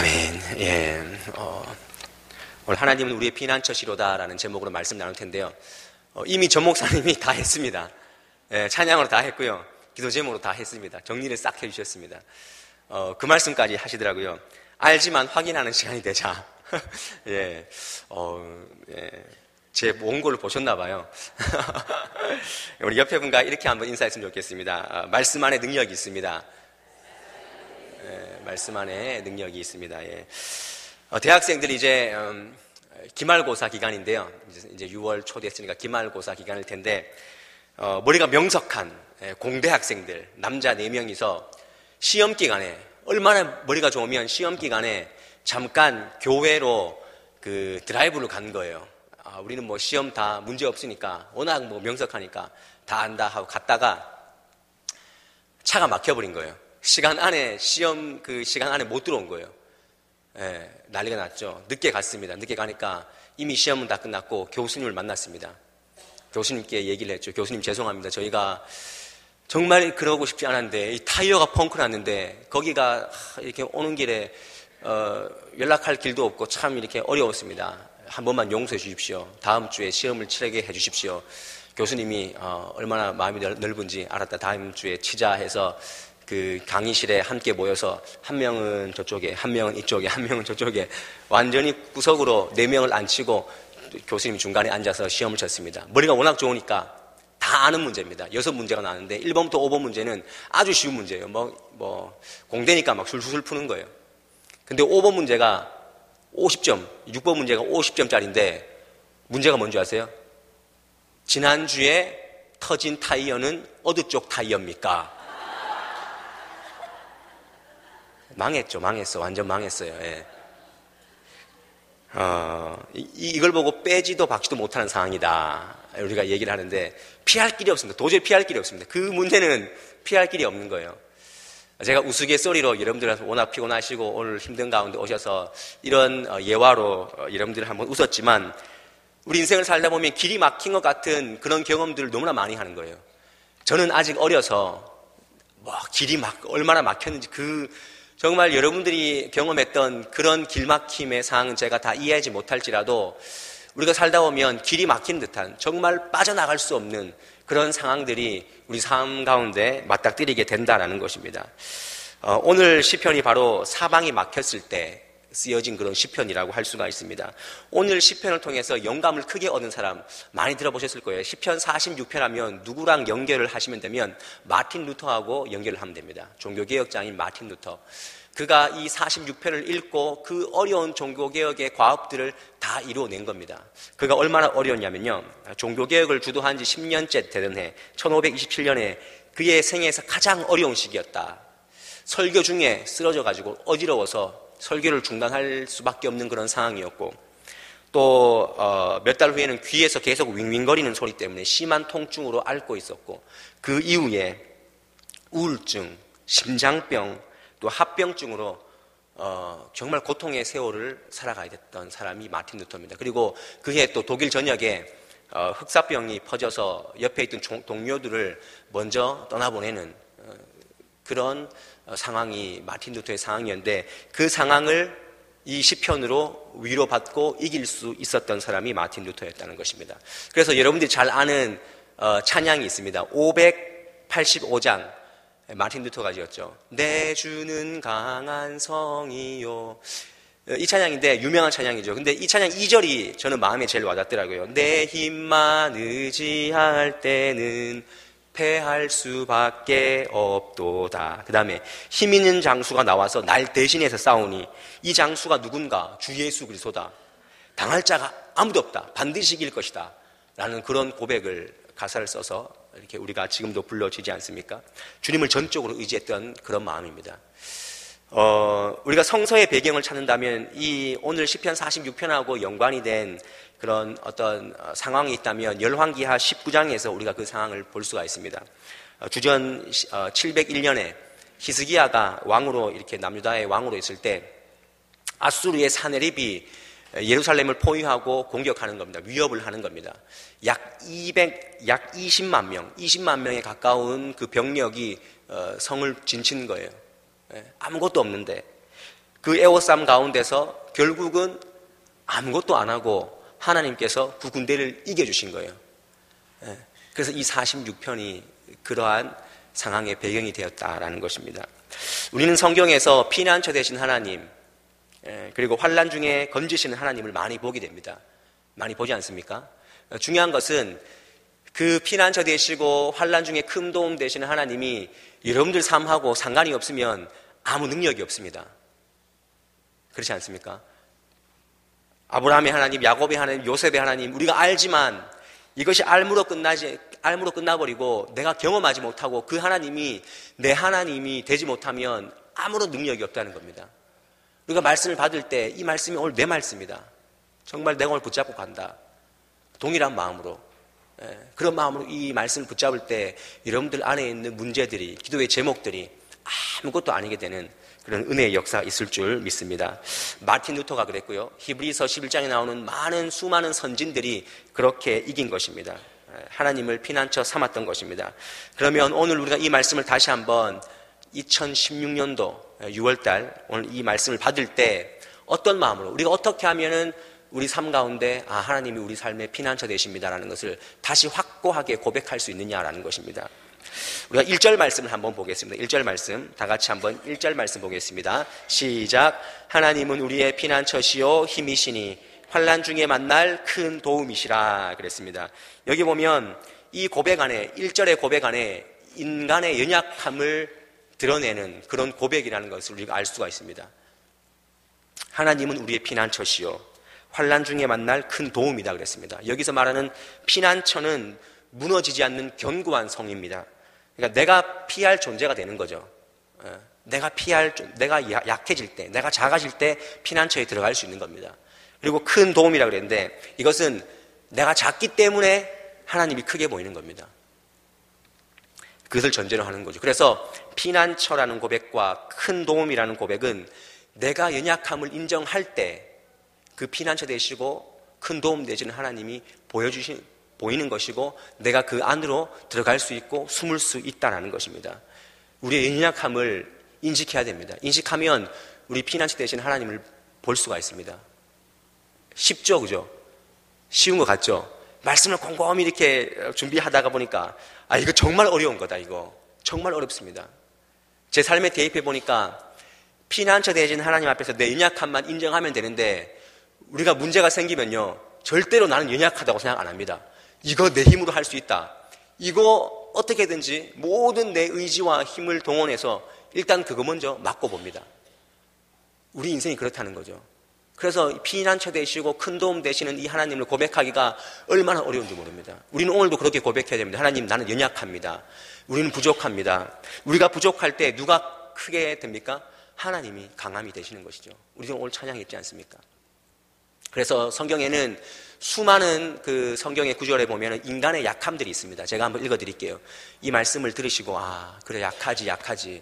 아멘. 예. 오늘 하나님은 우리의 피난처시로다라는 제목으로 말씀 나눌 텐데요. 이미 전 목사님이 다 했습니다. 예, 찬양으로 다 했고요. 기도 제목으로 다 했습니다. 정리를 싹 해주셨습니다. 그 말씀까지 하시더라고요. 알지만 확인하는 시간이 되자. 예. 예. 제 원고를 보셨나봐요. 우리 옆에 분과 이렇게 한번 인사했으면 좋겠습니다. 말씀 안에 능력이 있습니다. 예, 말씀 안에 능력이 있습니다. 예. 대학생들이 이제 기말고사 기간인데요. 이제 6월 초 됐으니까 기말고사 기간일 텐데 머리가 명석한 공대 학생들 남자 4명이서 시험 기간에 얼마나 머리가 좋으면 시험 기간에 잠깐 교회로 그 드라이브로 간 거예요. 우리는 뭐 시험 다 문제 없으니까 워낙 뭐 명석하니까 다 안다 하고 갔다가 차가 막혀버린 거예요. 시간 안에 시험 그 시간 안에 못 들어온 거예요. 예, 난리가 났죠. 늦게 갔습니다. 늦게 가니까 이미 시험은 다 끝났고 교수님을 만났습니다. 교수님께 얘기를 했죠. 교수님 죄송합니다. 저희가 정말 그러고 싶지 않았는데 이 타이어가 펑크 났는데 거기가 이렇게 오는 길에 연락할 길도 없고 참 이렇게 어려웠습니다. 한 번만 용서해 주십시오. 다음 주에 시험을 치르게 해 주십시오. 교수님이 얼마나 마음이 넓은지 알았다. 다음 주에 치자 해서 그 강의실에 함께 모여서 한 명은 저쪽에, 한 명은 이쪽에, 한 명은 저쪽에 완전히 구석으로 4명을 앉히고 교수님 중간에 앉아서 시험을 쳤습니다. 머리가 워낙 좋으니까 다 아는 문제입니다. 6문제가 나왔는데 1번부터 5번 문제는 아주 쉬운 문제예요. 공대니까 막 술술 푸는 거예요. 근데 5번 문제가 50점, 6번 문제가 50점짜리인데 문제가 뭔지 아세요? 지난주에 터진 타이어는 어느 쪽 타이어입니까? 망했죠. 망했어. 완전 망했어요. 예. 이걸 보고 빼지도 박지도 못하는 상황이다. 우리가 얘기를 하는데 피할 길이 없습니다. 도저히 피할 길이 없습니다. 그 문제는 피할 길이 없는 거예요. 제가 우스갯소리로 여러분들한테 워낙 피곤하시고 오늘 힘든 가운데 오셔서 이런 예화로 여러분들 한번 웃었지만 우리 인생을 살다 보면 길이 막힌 것 같은 그런 경험들을 너무나 많이 하는 거예요. 저는 아직 어려서 길이 얼마나 막혔는지 정말 여러분들이 경험했던 그런 길막힘의 상황은 제가 다 이해하지 못할지라도 우리가 살다 보면 길이 막힌 듯한 정말 빠져나갈 수 없는 그런 상황들이 우리 삶 가운데 맞닥뜨리게 된다는 것입니다. 오늘 시편이 바로 사방이 막혔을 때 쓰여진 그런 시편이라고 할 수가 있습니다. 오늘 시편을 통해서 영감을 크게 얻은 사람 많이 들어보셨을 거예요. 시편 46편 하면 누구랑 연결을 하시면 되면 마틴 루터하고 연결을 하면 됩니다. 종교개혁자인 마틴 루터. 그가 이 46편을 읽고 그 어려운 종교개혁의 과업들을 다 이루어낸 겁니다. 그가 얼마나 어려웠냐면요. 종교개혁을 주도한 지 10년째 되던 해 1527년에 그의 생애에서 가장 어려운 시기였다. 설교 중에 쓰러져가지고 어지러워서 설교를 중단할 수밖에 없는 그런 상황이었고 또 몇 달 후에는 귀에서 계속 윙윙거리는 소리 때문에 심한 통증으로 앓고 있었고 그 이후에 우울증, 심장병, 또 합병증으로 정말 고통의 세월을 살아가야 됐던 사람이 마틴 루터입니다. 그리고 그해 또 독일 전역에 흑사병이 퍼져서 옆에 있던 동료들을 먼저 떠나보내는 그런 상황이 마틴 루터의 상황이었는데 그 상황을 이 시편으로 위로받고 이길 수 있었던 사람이 마틴 루터였다는 것입니다. 그래서 여러분들이 잘 아는 찬양이 있습니다. 585장 마틴 루터가 지었죠. 내 주는 강한 성이요. 이 찬양인데 유명한 찬양이죠. 근데 이 찬양 2절이 저는 마음에 제일 와닿더라고요. 내 힘만 의지할 때는 패할 수밖에 없도다. 그 다음에 힘 있는 장수가 나와서 날 대신해서 싸우니 이 장수가 누군가? 주 예수 그리스도다. 당할 자가 아무도 없다. 반드시 이길 것이다. 라는 그런 고백을 가사를 써서 이렇게 우리가 지금도 불러지지 않습니까? 주님을 전적으로 의지했던 그런 마음입니다. 우리가 성서의 배경을 찾는다면 이 오늘 시편 46편하고 연관이 된 그런 어떤 상황이 있다면 열왕기하 19장에서 우리가 그 상황을 볼 수가 있습니다. 주전 701년에 히스기야가 왕으로 이렇게 남유다의 왕으로 있을 때 아수르의 사네립이 예루살렘을 포위하고 공격하는 겁니다. 위협을 하는 겁니다. 약 20만 명, 20만 명에 가까운 그 병력이 성을 진친 거예요. 아무것도 없는데 그 애워싸움 가운데서 결국은 아무것도 안 하고 하나님께서 그 군대를 이겨주신 거예요. 그래서 이 46편이 그러한 상황의 배경이 되었다라는 것입니다. 우리는 성경에서 피난처 되신 하나님, 그리고 환난 중에 건지시는 하나님을 많이 보게 됩니다. 많이 보지 않습니까? 중요한 것은 그 피난처 되시고 환난 중에 큰 도움 되시는 하나님이 여러분들 삶하고 상관이 없으면 아무 능력이 없습니다. 그렇지 않습니까? 아브라함의 하나님, 야곱의 하나님, 요셉의 하나님, 우리가 알지만 이것이 알무로 끝나버리고 내가 경험하지 못하고 그 하나님이 내 하나님이 되지 못하면 아무런 능력이 없다는 겁니다. 우리가 말씀을 받을 때 이 말씀이 오늘 내 말씀이다. 정말 내가 오늘 붙잡고 간다. 동일한 마음으로, 그런 마음으로 이 말씀을 붙잡을 때 여러분들 안에 있는 문제들이, 기도의 제목들이 아무것도 아니게 되는 그런 은혜의 역사가 있을 줄 믿습니다. 마틴 루터가 그랬고요. 히브리서 11장에 나오는 수많은 선진들이 그렇게 이긴 것입니다. 하나님을 피난처 삼았던 것입니다. 그러면 오늘 우리가 이 말씀을 다시 한번 2016년도 6월달 오늘 이 말씀을 받을 때 어떤 마음으로, 우리가 어떻게 하면은 우리 삶 가운데 하나님이 우리 삶의 피난처 되십니다라는 것을 다시 확고하게 고백할 수 있느냐라는 것입니다. 우리가 1절 말씀을 한번 보겠습니다. 1절 말씀, 다 같이 한번 1절 말씀 보겠습니다. 시작. 하나님은 우리의 피난처시요 힘이시니 환난 중에 만날 큰 도움이시라 그랬습니다. 여기 보면 이 고백 안에, 1절의 고백 안에 인간의 연약함을 드러내는 그런 고백이라는 것을 우리가 알 수가 있습니다. 하나님은 우리의 피난처시요 환난 중에 만날 큰 도움이다 그랬습니다. 여기서 말하는 피난처는 무너지지 않는 견고한 성입니다. 그러니까 내가 피할 존재가 되는 거죠. 내가 약해질 때, 내가 작아질 때 피난처에 들어갈 수 있는 겁니다. 그리고 큰 도움이라 그랬는데 이것은 내가 작기 때문에 하나님이 크게 보이는 겁니다. 그것을 전제로 하는 거죠. 그래서 피난처라는 고백과 큰 도움이라는 고백은 내가 연약함을 인정할 때 그 피난처 되시고 큰 도움 되시는 하나님이 보이는 것이고 내가 그 안으로 들어갈 수 있고 숨을 수 있다는 것입니다. 우리의 연약함을 인식해야 됩니다. 인식하면 우리 피난처 되시는 하나님을 볼 수가 있습니다. 쉽죠, 그죠? 쉬운 것 같죠? 말씀을 곰곰이 이렇게 준비하다가 보니까 이거 정말 어려운 거다. 이거 정말 어렵습니다. 제 삶에 대입해 보니까 피난처 되신 하나님 앞에서 내 연약함만 인정하면 되는데 우리가 문제가 생기면요 절대로 나는 연약하다고 생각 안 합니다. 이거 내 힘으로 할 수 있다. 이거 어떻게든지 모든 내 의지와 힘을 동원해서 일단 그거 먼저 맞고 봅니다. 우리 인생이 그렇다는 거죠. 그래서 피난처 되시고 큰 도움 되시는 이 하나님을 고백하기가 얼마나 어려운지 모릅니다. 우리는 오늘도 그렇게 고백해야 됩니다. 하나님, 나는 연약합니다. 우리는 부족합니다. 우리가 부족할 때 누가 크게 됩니까? 하나님이 강함이 되시는 것이죠. 우리도 오늘 찬양했지 않습니까? 그래서 성경에는 수많은 그 성경의 구절에 보면 인간의 약함들이 있습니다. 제가 한번 읽어드릴게요. 이 말씀을 들으시고 그래 약하지.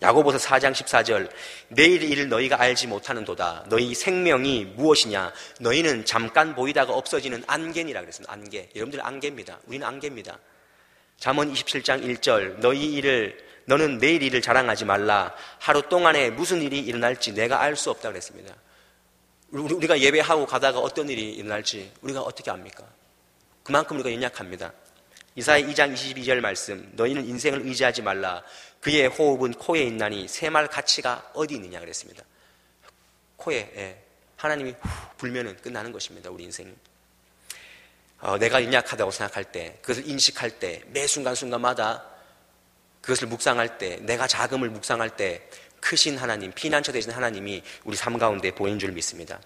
야고보서 4장 14절 내일 일을 너희가 알지 못하는도다. 너희 생명이 무엇이냐? 너희는 잠깐 보이다가 없어지는 안개니라 그랬습니다. 안개. 여러분들 안개입니다. 우리는 안개입니다. 잠언 27장 1절 너는 내일 일을 자랑하지 말라. 하루 동안에 무슨 일이 일어날지 내가 알 수 없다 그랬습니다. 우리가 예배하고 가다가 어떤 일이 일어날지 우리가 어떻게 압니까? 그만큼 우리가 연약합니다. 이사야 2장 22절 말씀 너희는 인생을 의지하지 말라. 그의 호흡은 코에 있나니 새말 가치가 어디 있느냐 그랬습니다. 코에 하나님이 불면은 끝나는 것입니다. 우리 인생. 내가 연약하다고 생각할 때 그것을 인식할 때 매 순간순간마다 그것을 묵상할 때 내가 작음을 묵상할 때 크신 하나님, 피난처 되신 하나님이 우리 삶 가운데 보이는 줄 믿습니다.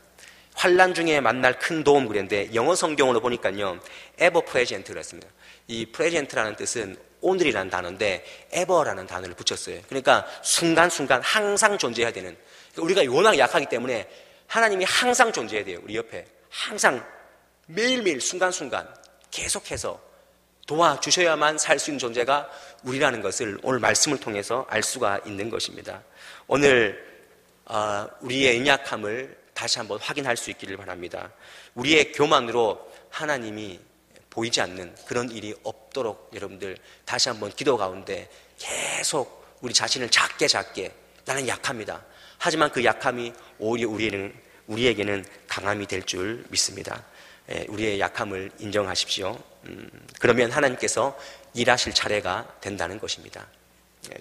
환난 중에 만날 큰 도움 그랬는데 영어 성경으로 보니까요 ever present 그랬습니다. 이 present라는 뜻은 오늘이라는 단어인데 ever라는 단어를 붙였어요. 그러니까 순간순간 항상 존재해야 되는, 우리가 워낙 약하기 때문에 하나님이 항상 존재해야 돼요. 우리 옆에 항상 매일매일 순간순간 계속해서 도와주셔야만 살 수 있는 존재가 우리라는 것을 오늘 말씀을 통해서 알 수가 있는 것입니다. 오늘 우리의 연약함을 다시 한번 확인할 수 있기를 바랍니다. 우리의 교만으로 하나님이 보이지 않는 그런 일이 없도록 여러분들 다시 한번 기도 가운데 계속 우리 자신을 작게 나는 약합니다. 하지만 그 약함이 오히려 우리에게는 강함이 될 줄 믿습니다. 우리의 약함을 인정하십시오. 그러면 하나님께서 일하실 차례가 된다는 것입니다.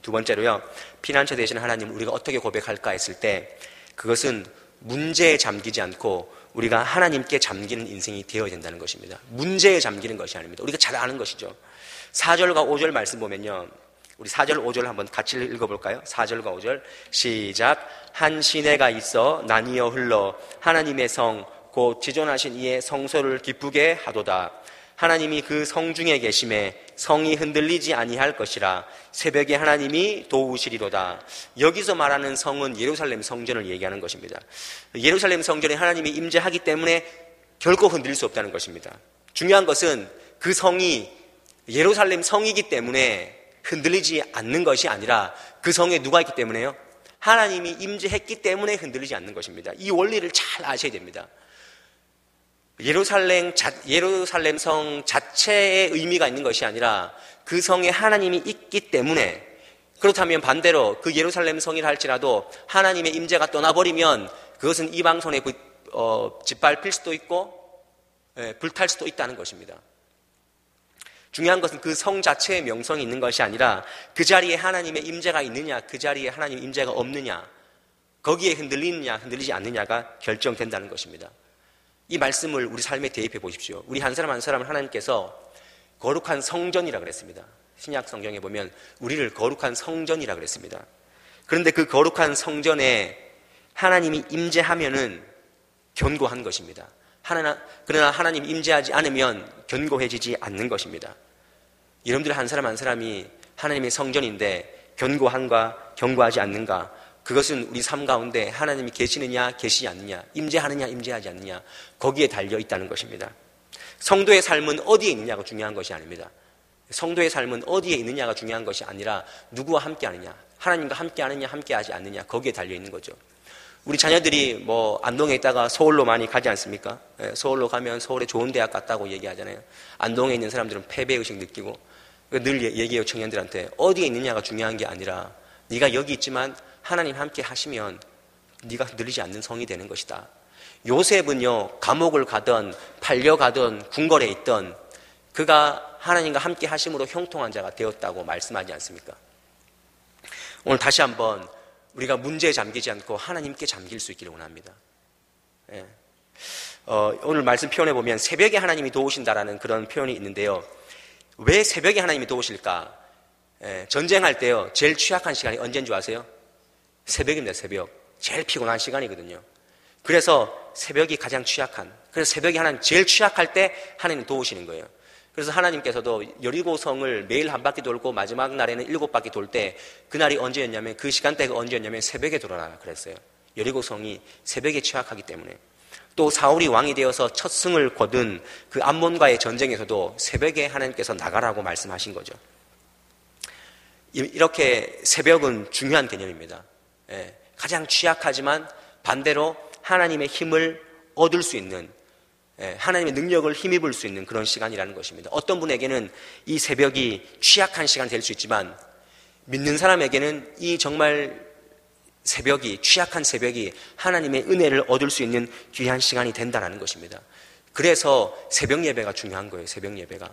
두 번째로요, 피난처 되신 하나님을 우리가 어떻게 고백할까 했을 때 그것은 문제에 잠기지 않고 우리가 하나님께 잠기는 인생이 되어야 된다는 것입니다. 문제에 잠기는 것이 아닙니다. 우리가 잘 아는 것이죠. 4절과 5절 말씀 보면요, 우리 4절 5절 한번 같이 읽어볼까요? 4절과 5절 시작. 한 시내가 있어 나뉘어 흘러 하나님의 성 곧 지존하신 이의 성소를 기쁘게 하도다. 하나님이 그 성 중에 계심에 성이 흔들리지 아니할 것이라. 새벽에 하나님이 도우시리로다. 여기서 말하는 성은 예루살렘 성전을 얘기하는 것입니다. 예루살렘 성전에 하나님이 임재하기 때문에 결코 흔들릴 수 없다는 것입니다. 중요한 것은 그 성이 예루살렘 성이기 때문에 흔들리지 않는 것이 아니라 그 성에 누가 있기 때문에요? 하나님이 임재했기 때문에 흔들리지 않는 것입니다. 이 원리를 잘 아셔야 됩니다. 예루살렘 성 자체의 의미가 있는 것이 아니라 그 성에 하나님이 있기 때문에, 그렇다면 반대로 그 예루살렘 성이라 할지라도 하나님의 임재가 떠나버리면 그것은 이방 손에 짓밟힐 수도 있고 불탈 수도 있다는 것입니다. 중요한 것은 그 성 자체의 명성이 있는 것이 아니라 그 자리에 하나님의 임재가 있느냐, 그 자리에 하나님의 임재가 없느냐, 거기에 흔들리느냐 흔들리지 않느냐가 결정된다는 것입니다. 이 말씀을 우리 삶에 대입해 보십시오. 우리 한 사람 한 사람을 하나님께서 거룩한 성전이라 그랬습니다. 신약 성경에 보면 우리를 거룩한 성전이라 그랬습니다. 그런데 그 거룩한 성전에 하나님이 임재하면은 견고한 것입니다. 그러나 하나님 임재하지 않으면 견고해지지 않는 것입니다. 여러분들 한 사람 한 사람이 하나님의 성전인데 견고한가 견고하지 않는가, 그것은 우리 삶 가운데 하나님이 계시느냐 계시지 않느냐, 임재하느냐 임재하지 않느냐, 거기에 달려 있다는 것입니다. 성도의 삶은 어디에 있느냐가 중요한 것이 아닙니다. 성도의 삶은 어디에 있느냐가 중요한 것이 아니라 누구와 함께 하느냐, 하나님과 함께 하느냐 함께 하지 않느냐, 거기에 달려 있는 거죠. 우리 자녀들이 안동에 있다가 서울로 많이 가지 않습니까? 서울로 가면 서울에 좋은 대학 갔다고 얘기하잖아요. 안동에 있는 사람들은 패배의식 느끼고, 늘 얘기해요. 청년들한테 어디에 있느냐가 중요한 게 아니라 네가 여기 있지만 하나님 함께 하시면 네가 흔들리지 않는 성이 되는 것이다. 요셉은요, 감옥을 가던 팔려가던 궁궐에 있던 그가 하나님과 함께 하심으로 형통한 자가 되었다고 말씀하지 않습니까? 오늘 다시 한번 우리가 문제에 잠기지 않고 하나님께 잠길 수 있기를 원합니다. 오늘 말씀 표현해 보면 새벽에 하나님이 도우신다라는 그런 표현이 있는데요. 왜 새벽에 하나님이 도우실까? 전쟁할 때요, 제일 취약한 시간이 언제인 줄 아세요? 새벽입니다. 새벽. 제일 피곤한 시간이거든요. 그래서 새벽이 가장 취약한, 그래서 새벽에 하나님 제일 취약할 때 하나님 도우시는 거예요. 그래서 하나님께서도 여리고성을 매일 한 바퀴 돌고 마지막 날에는 7바퀴 돌 때, 그날이 언제였냐면, 그 시간대가 언제였냐면 새벽에 돌아라 그랬어요. 여리고성이 새벽에 취약하기 때문에. 또 사울이 왕이 되어서 첫 승을 거둔 그 암몬과의 전쟁에서도 새벽에 하나님께서 나가라고 말씀하신 거죠. 이렇게 새벽은 중요한 개념입니다. 가장 취약하지만 반대로 하나님의 힘을 얻을 수 있는, 하나님의 능력을 힘입을 수 있는 그런 시간이라는 것입니다. 어떤 분에게는 이 새벽이 취약한 시간이 될 수 있지만, 믿는 사람에게는 이 정말 새벽이, 취약한 새벽이 하나님의 은혜를 얻을 수 있는 귀한 시간이 된다는 것입니다. 그래서 새벽 예배가 중요한 거예요. 새벽 예배가.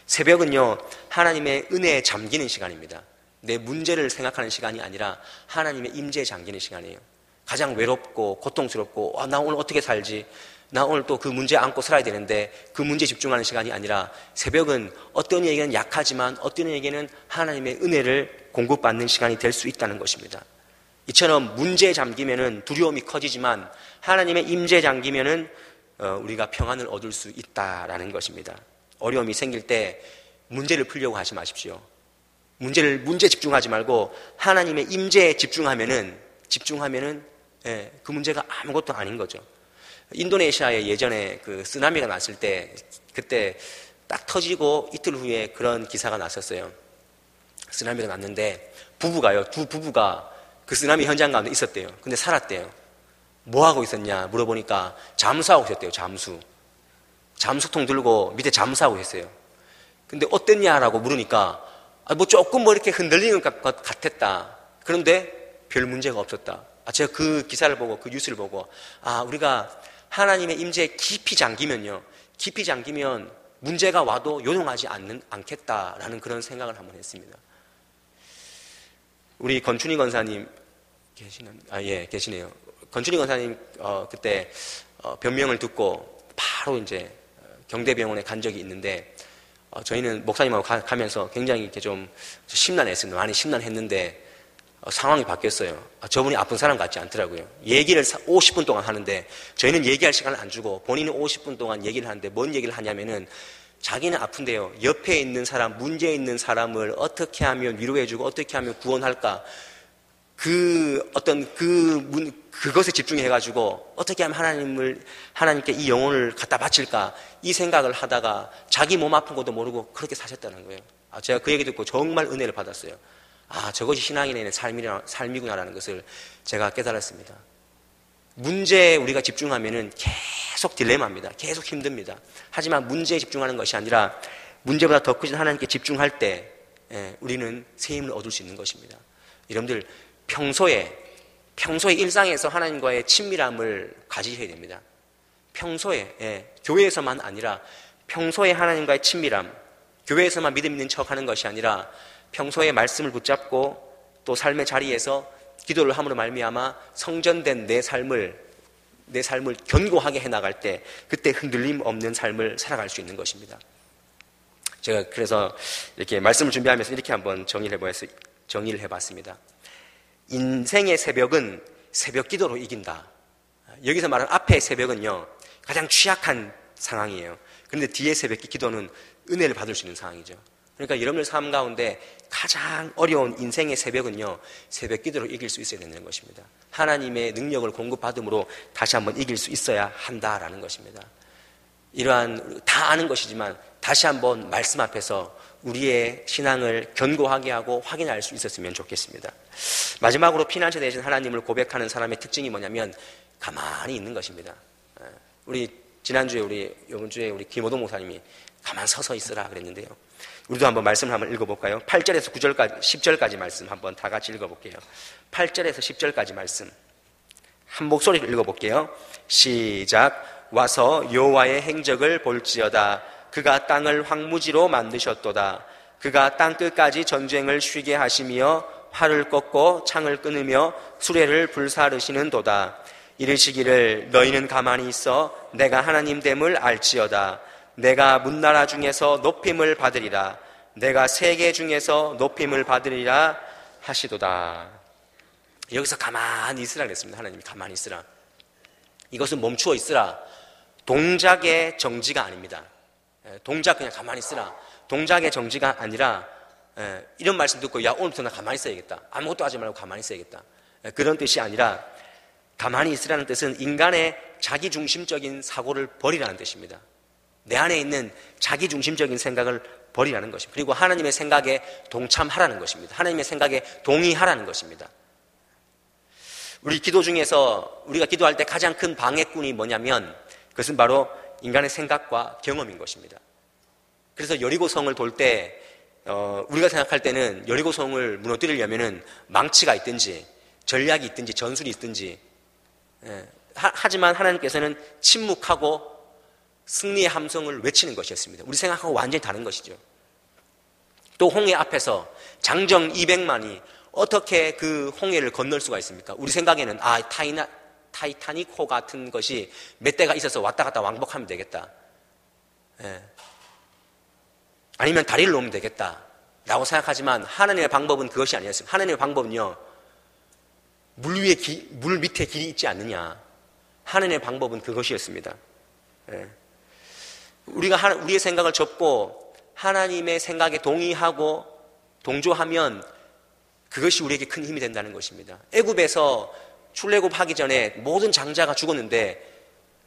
새벽은요, 하나님의 은혜에 잠기는 시간입니다. 내 문제를 생각하는 시간이 아니라 하나님의 임재에 잠기는 시간이에요. 가장 외롭고 고통스럽고, 나 오늘 어떻게 살지? 나 오늘 또 그 문제 안고 살아야 되는데 그 문제에 집중하는 시간이 아니라, 새벽은 어떤 이에게는 약하지만 어떤 이에게는 하나님의 은혜를 공급받는 시간이 될 수 있다는 것입니다. 이처럼 문제에 잠기면은 두려움이 커지지만 하나님의 임재에 잠기면은 우리가 평안을 얻을 수 있다라는 것입니다. 어려움이 생길 때 문제를 풀려고 하지 마십시오. 문제에 집중하지 말고 하나님의 임재에 집중하면은 그 문제가 아무것도 아닌 거죠. 인도네시아에 예전에 그 쓰나미가 났을 때, 그때 딱 터지고 이틀 후에 그런 기사가 났었어요. 쓰나미가 났는데 두 부부가 그 쓰나미 현장 가운데 있었대요. 근데 살았대요. 뭐 하고 있었냐 물어보니까 잠수하고 있었대요. 잠수통 들고 밑에 잠수하고 있었어요. 근데 어땠냐라고 물으니까 조금 이렇게 흔들리는 것 같았다. 그런데 별 문제가 없었다. 제가 그 기사를 보고 그 뉴스를 보고 우리가 하나님의 임재에 깊이 잠기면 문제가 와도 요동하지 않겠다라는 그런 생각을 한번 했습니다. 우리 건춘희 권사님 계시네요. 건춘희 권사님 그때 변명을 듣고 바로 이제 경대병원에 간 적이 있는데 저희는 목사님하고 가면서 굉장히 이렇게 좀 심란했습니다. 많이 심란했는데 상황이 바뀌었어요. 저분이 아픈 사람 같지 않더라고요. 얘기를 50분 동안 하는데 저희는 얘기할 시간을 안 주고 본인은 50분 동안 얘기를 하는데 뭔 얘기를 하냐면은 자기는 아픈데요. 옆에 있는 사람, 문제 있는 사람을 어떻게 하면 위로해주고 어떻게 하면 구원할까? 그것에 집중해가지고 어떻게 하면 하나님께 이 영혼을 갖다 바칠까? 이 생각을 하다가 자기 몸 아픈 것도 모르고 그렇게 사셨다는 거예요. 제가 그 얘기 듣고 정말 은혜를 받았어요. 저것이 신앙인의 삶이구나라는 것을 제가 깨달았습니다. 문제에 우리가 집중하면은 계속 딜레마입니다. 계속 힘듭니다. 하지만 문제에 집중하는 것이 아니라 문제보다 더 크신 하나님께 집중할 때 우리는 새 힘을 얻을 수 있는 것입니다. 여러분들 평소에 일상에서 하나님과의 친밀함을 가지셔야 됩니다. 평소에 교회에서만 아니라 평소에 하나님과의 친밀함, 교회에서만 믿음 있는 척하는 것이 아니라 평소에 말씀을 붙잡고 또 삶의 자리에서 기도를 함으로 말미암아 성전된 내 삶을 견고하게 해나갈 때 그때 흔들림 없는 삶을 살아갈 수 있는 것입니다. 제가 그래서 이렇게 말씀을 준비하면서 이렇게 한번 정리를 해봤습니다. 인생의 새벽은 새벽 기도로 이긴다. 여기서 말하는 앞의 새벽은요 가장 취약한 상황이에요. 그런데 뒤의 새벽 기도는 은혜를 받을 수 있는 상황이죠. 그러니까 여러분들 삶 가운데 가장 어려운 인생의 새벽은요 새벽 기도로 이길 수 있어야 되는 것입니다. 하나님의 능력을 공급받음으로 다시 한번 이길 수 있어야 한다라는 것입니다. 이러한 다 아는 것이지만 다시 한번 말씀 앞에서 우리의 신앙을 견고하게 하고 확인할 수 있었으면 좋겠습니다. 마지막으로 피난처 되신 하나님을 고백하는 사람의 특징이 뭐냐면 가만히 있는 것입니다. 지난주에 이번 주에 우리 김호동 목사님이 가만 서서 있으라 그랬는데요. 우리도 한번 말씀을 한번 읽어볼까요? 8절에서 9절까지 10절까지 말씀 한번 다 같이 읽어볼게요. 8절에서 10절까지 말씀 한 목소리로 읽어볼게요. 시작. 와서 여호와의 행적을 볼지어다. 그가 땅을 황무지로 만드셨도다. 그가 땅 끝까지 전쟁을 쉬게 하시며 활을 꺾고 창을 끊으며 수레를 불사르시는 도다. 이르시기를 너희는 가만히 있어 내가 하나님 됨을 알지어다. 내가 문나라 중에서 높임을 받으리라. 내가 세계 중에서 높임을 받으리라 하시도다. 여기서 가만히 있으라 그랬습니다. 하나님이 가만히 있으라. 이것은 멈추어 있으라. 동작의 정지가 아닙니다. 동작 그냥 가만히 있으라. 동작의 정지가 아니라 이런 말씀 듣고 오늘부터 나 가만히 있어야겠다. 아무것도 하지 말고 가만히 있어야겠다. 그런 뜻이 아니라 가만히 있으라는 뜻은 인간의 자기중심적인 사고를 버리라는 뜻입니다. 내 안에 있는 자기중심적인 생각을 버리라는 것입니다. 그리고 하나님의 생각에 동참하라는 것입니다. 하나님의 생각에 동의하라는 것입니다. 우리 기도 중에서 우리가 기도할 때 가장 큰 방해꾼이 뭐냐면 그것은 바로 인간의 생각과 경험인 것입니다. 그래서 여리고성을 돌 때 우리가 생각할 때는 여리고성을 무너뜨리려면은 망치가 있든지 전략이 있든지 전술이 있든지 하지만 하나님께서는 침묵하고 승리의 함성을 외치는 것이었습니다. 우리 생각하고 완전히 다른 것이죠. 또 홍해 앞에서 장정 200만이 어떻게 그 홍해를 건널 수가 있습니까? 우리 생각에는 타이타닉호 같은 것이 몇 대가 있어서 왔다 갔다 왕복하면 되겠다. 아니면 다리를 놓으면 되겠다 라고 생각하지만 하나님의 방법은 그것이 아니었습니다. 하나님의 방법은요 물 밑에 길이 있지 않느냐. 하나님의 방법은 그것이었습니다. 우리가 우리의 생각을 접고 하나님의 생각에 동의하고 동조하면 그것이 우리에게 큰 힘이 된다는 것입니다. 애굽에서 출애굽하기 전에 모든 장자가 죽었는데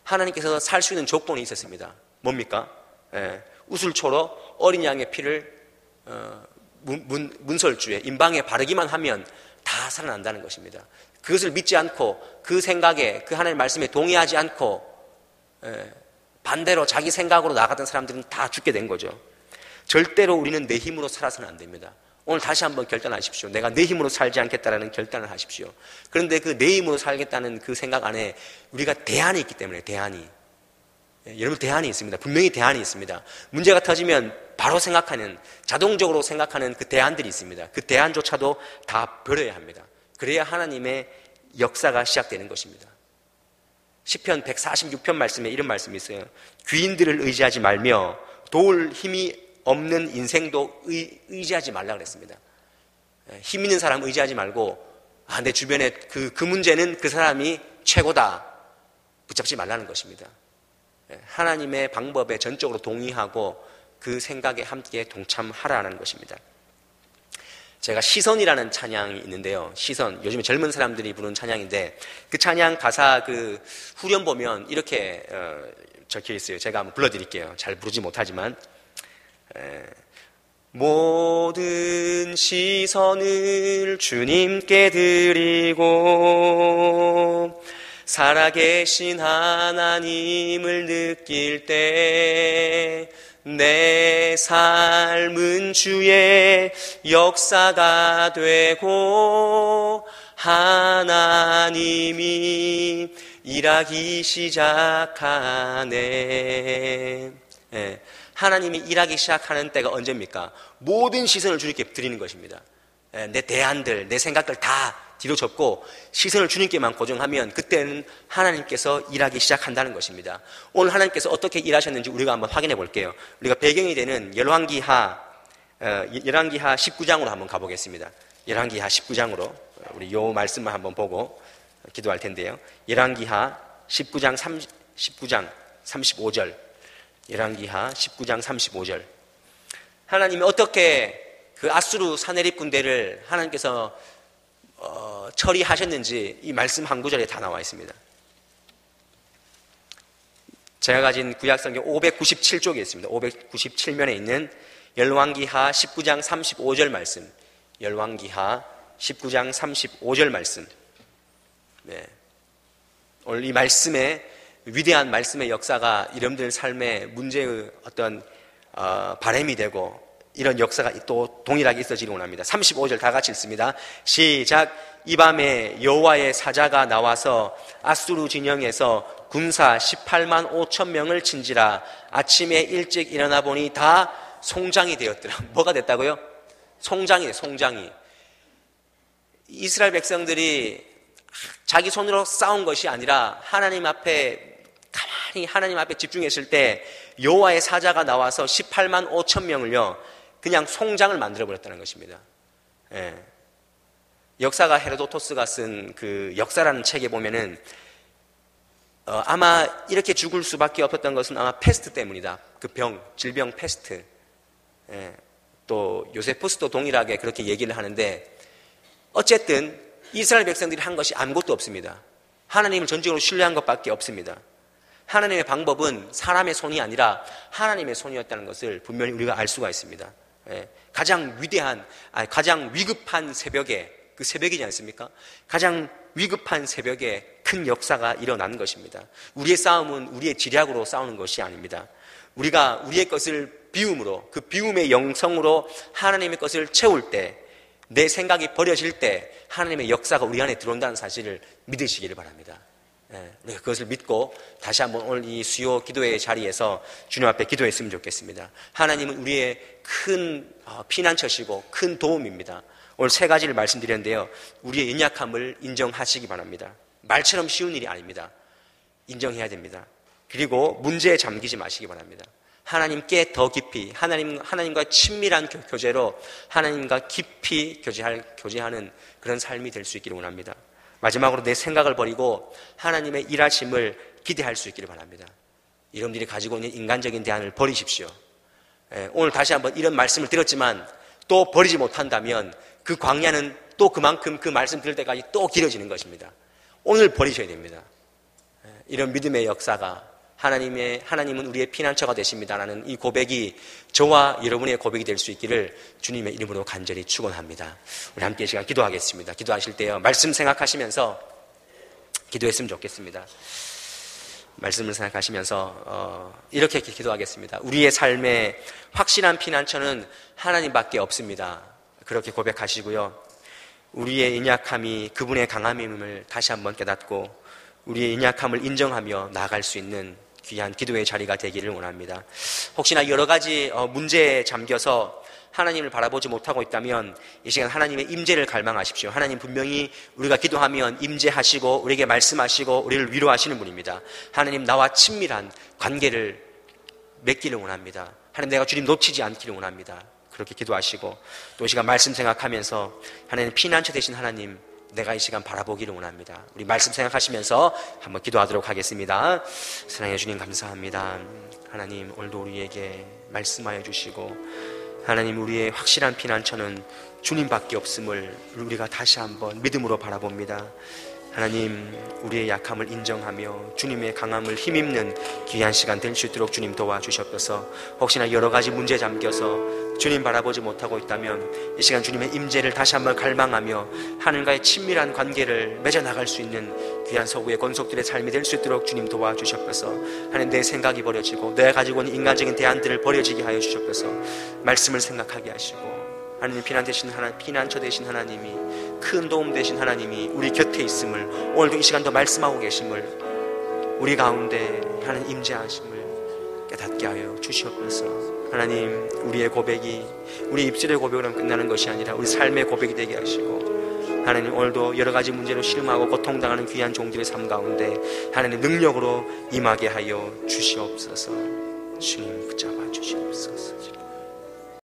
하나님께서 살 수 있는 조건이 있었습니다. 뭡니까? 우슬초로 어린 양의 피를 문설주에 임방에 바르기만 하면 다 살아난다는 것입니다. 그것을 믿지 않고 그 생각에 그 하나님의 말씀에 동의하지 않고 반대로 자기 생각으로 나갔던 사람들은 다 죽게 된 거죠. 절대로 우리는 내 힘으로 살아서는 안 됩니다. 오늘 다시 한번 결단하십시오. 내가 내 힘으로 살지 않겠다라는 결단을 하십시오. 그런데 그 내 힘으로 살겠다는 그 생각 안에 우리가 대안이 있기 때문에, 대안이. 여러분, 대안이 있습니다. 분명히 대안이 있습니다. 문제가 터지면 바로 생각하는, 자동적으로 생각하는 그 대안들이 있습니다. 그 대안조차도 다 버려야 합니다. 그래야 하나님의 역사가 시작되는 것입니다. 시편 146편 말씀에 이런 말씀이 있어요. 귀인들을 의지하지 말며 도울 힘이 없는 인생도 의지하지 말라 그랬습니다. 힘 있는 사람 의지하지 말고, 내 주변에 그 문제는 그 사람이 최고다, 붙잡지 말라는 것입니다. 하나님의 방법에 전적으로 동의하고 그 생각에 함께 동참하라는 것입니다. 제가 시선이라는 찬양이 있는데요. 시선, 요즘에 젊은 사람들이 부르는 찬양인데, 그 찬양 가사 그 후렴 보면 이렇게 적혀 있어요. 제가 한번 불러드릴게요. 잘 부르지 못하지만, 모든 시선을 주님께 드리고 살아계신 하나님을 느낄 때 내 삶은 주의 역사가 되고 하나님이 일하기 시작하네. 하나님이 일하기 시작하는 때가 언제입니까? 모든 시선을 주님께 드리는 것입니다. 내 대안들, 내 생각들 다 뒤로 접고 시선을 주님께만 고정하면 그때는 하나님께서 일하기 시작한다는 것입니다. 오늘 하나님께서 어떻게 일하셨는지 우리가 한번 확인해 볼게요. 우리가 배경이 되는 열왕기하 19장으로 한번 가보겠습니다. 열왕기하 19장으로 우리 요 말씀만 한번 보고 기도할 텐데요. 열왕기하 19장 35절. 열왕기하 19장 35절. 하나님이 어떻게 그 아수르 사내립 군대를 하나님께서 처리하셨는지 이 말씀 한 구절에 다 나와 있습니다. 제가 가진 구약성경 597쪽에 있습니다. 597면에 있는 열왕기하 19장 35절 말씀. 열왕기하 19장 35절 말씀. 네. 오늘 이 말씀에 위대한 말씀의 역사가 여러분들 삶의 문제의 어떤 바람이 되고 이런 역사가 또 동일하게 있어지기 원합니다. 35절 다 같이 읽습니다. 시작. 이 밤에 여호와의 사자가 나와서 아수르 진영에서 군사 18만 5천 명을 친지라. 아침에 일찍 일어나 보니 다 송장이 되었더라. 뭐가 됐다고요? 송장이에요. 송장이. 이스라엘 백성들이 자기 손으로 싸운 것이 아니라 하나님 앞에 가만히 하나님 앞에 집중했을 때 여호와의 사자가 나와서 18만 5천 명을요 그냥 송장을 만들어버렸다는 것입니다. 예. 역사가 헤로도토스가 쓴 그 역사라는 책에 보면은 아마 이렇게 죽을 수밖에 없었던 것은 아마 패스트 때문이다. 그 질병 패스트. 예. 또 요세푸스도 동일하게 그렇게 얘기를 하는데 어쨌든 이스라엘 백성들이 한 것이 아무것도 없습니다. 하나님을 전적으로 신뢰한 것밖에 없습니다. 하나님의 방법은 사람의 손이 아니라 하나님의 손이었다는 것을 분명히 우리가 알 수가 있습니다. 가장 위급한 새벽에, 그 새벽이지 않습니까? 가장 위급한 새벽에 큰 역사가 일어난 것입니다. 우리의 싸움은 우리의 지략으로 싸우는 것이 아닙니다. 우리가 우리의 것을 비움으로, 그 비움의 영성으로 하나님의 것을 채울 때, 내 생각이 버려질 때 하나님의 역사가 우리 안에 들어온다는 사실을 믿으시기를 바랍니다. 우리가 그것을 믿고 다시 한번 오늘 이 수요 기도의 자리에서 주님 앞에 기도했으면 좋겠습니다. 하나님은 우리의 큰 피난처시고 큰 도움입니다. 오늘 세 가지를 말씀드렸는데요. 우리의 연약함을 인정하시기 바랍니다. 말처럼 쉬운 일이 아닙니다. 인정해야 됩니다. 그리고 문제에 잠기지 마시기 바랍니다. 하나님께 더 깊이, 하나님과 친밀한 교제로 하나님과 깊이 교제하는 그런 삶이 될 수 있기를 원합니다. 마지막으로 내 생각을 버리고 하나님의 일하심을 기대할 수 있기를 바랍니다. 여러분들이 가지고 있는 인간적인 대안을 버리십시오. 오늘 다시 한번 이런 말씀을 드렸지만 또 버리지 못한다면 그 광야는 또 그만큼 그 말씀 들을 때까지 또 길어지는 것입니다. 오늘 버리셔야 됩니다. 이런 믿음의 역사가 하나님은 우리의 피난처가 되십니다라는 이 고백이 저와 여러분의 고백이 될 수 있기를 주님의 이름으로 간절히 축원합니다. 우리 함께 이 시간 기도하겠습니다. 기도하실 때요 말씀 생각하시면서 기도했으면 좋겠습니다. 말씀을 생각하시면서 이렇게 기도하겠습니다. 우리의 삶에 확실한 피난처는 하나님밖에 없습니다. 그렇게 고백하시고요. 우리의 연약함이 그분의 강함임을 다시 한번 깨닫고 우리의 연약함을 인정하며 나아갈 수 있는 귀한 기도의 자리가 되기를 원합니다. 혹시나 여러 가지 문제에 잠겨서 하나님을 바라보지 못하고 있다면 이 시간 하나님의 임재를 갈망하십시오. 하나님 분명히 우리가 기도하면 임재하시고 우리에게 말씀하시고 우리를 위로하시는 분입니다. 하나님 나와 친밀한 관계를 맺기를 원합니다. 하나님 내가 주님 놓치지 않기를 원합니다. 그렇게 기도하시고 또 이 시간 말씀 생각하면서 하나님 피난처 되신 하나님 내가 이 시간 바라보기를 원합니다. 우리 말씀 생각하시면서 한번 기도하도록 하겠습니다. 사랑해 주님 감사합니다. 하나님 오늘도 우리에게 말씀하여 주시고 하나님 우리의 확실한 피난처는 주님밖에 없음을 우리가 다시 한번 믿음으로 바라봅니다. 하나님 우리의 약함을 인정하며 주님의 강함을 힘입는 귀한 시간 될 수 있도록 주님 도와주시옵소서. 혹시나 여러 가지 문제에 잠겨서 주님 바라보지 못하고 있다면 이 시간 주님의 임재를 다시 한번 갈망하며 하늘과의 친밀한 관계를 맺어나갈 수 있는 귀한 서구의 권속들의 삶이 될 수 있도록 주님 도와주시옵소서. 하나님 내 생각이 버려지고 내가 가지고 있는 인간적인 대안들을 버려지게 하여 주시옵소서. 말씀을 생각하게 하시고 하나님 피난처 되신 하나님이 큰 도움 되신 하나님이 우리 곁에 있음을 오늘도 이 시간도 말씀하고 계심을 우리 가운데 하나님 임재하심을 깨닫게 하여 주시옵소서. 하나님 우리의 고백이 우리 입술의 고백으로 끝나는 것이 아니라 우리 삶의 고백이 되게 하시고 하나님 오늘도 여러 가지 문제로 실망하고 고통당하는 귀한 종들의 삶 가운데 하나님 능력으로 임하게 하여 주시옵소서. 주님 붙잡아 주시옵소서.